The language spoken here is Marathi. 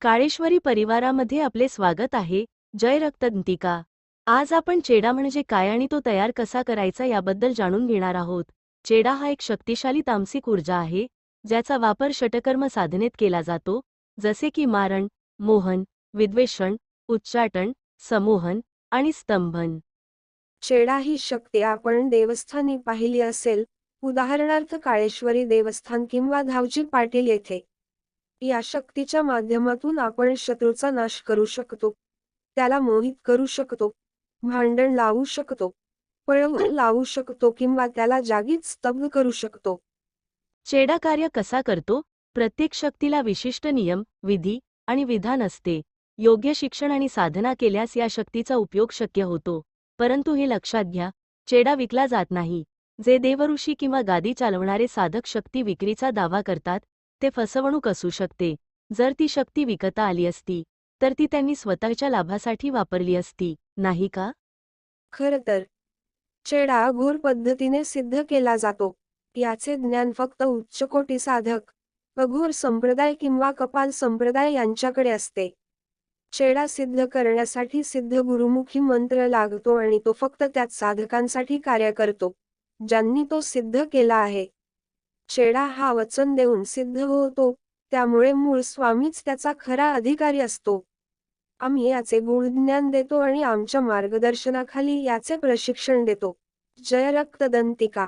काळेश्वरी परिवारामध्ये आपले स्वागत आहे. जय रक्तदंतिका. आज आपण चेडा म्हणजे काय आणि तो तयार कसा करायचा याबद्दल जाणून घेणार आहोत. चेडा हा एक शक्तिशाली तामसिक ऊर्जा आहे, ज्याचा वापर षटकर्म साधनेत केला जातो, जसे की मारण, मोहन, विद्वेषण, उच्चाटन, समोहन आणि स्तंभन. चेडा ही शक्ती आपण देवस्थानी पाहिली असेल, उदाहरणार्थ काळेश्वरी देवस्थान किंवा धावजी पाटील येथे. या शक्तीच्या माध्यमातून आपण शत्रूचा नाश करू शकतो, त्याला मोहित करू शकतो, भांडण लावू शकतो, पळवून लावू शकतो किंवा त्याला जागीच स्तब्ध करू शकतो. चेडा कार्य कसा करतो? प्रत्येक शक्तीला विशिष्ट नियम, विधी आणि विधान असते. योग्य शिक्षण आणि साधना केल्यास या शक्तीचा उपयोग शक्य होतो. परंतु हे लक्षात घ्या, चेडा विकला जात नाही. जे देवऋषी किंवा गादी चालवणारे साधक शक्ती विक्रीचा दावा करतात, ते फसवणूक असू शकते. जर ती शक्ती विकता आली असती, तर ती त्यांनी स्वतःच्या लाभासाठी वापरली असती, नाही का? खरं तर चेडा घोर पद्धतीने सिद्ध केला जातो. याचे ज्ञान फक्त उच्चकोटी साधक, अघोर संप्रदाय किंवा कपाल संप्रदाय यांच्याकडे असते. चेडा सिद्ध करण्यासाठी सिद्ध गुरुमुखी मंत्र लागतो आणि तो फक्त त्याच साधकांसाठी कार्य करतो, ज्यांनी तो सिद्ध केला आहे. चेडा हा वचन देऊन सिद्ध होतो, त्यामुळे मूळ स्वामीच त्याचा खरा अधिकारी असतो. आम्ही याचे गूढ ज्ञान देतो आणि आमच्या मार्गदर्शनाखाली याचे प्रशिक्षण देतो. जय रक्तदंतिका.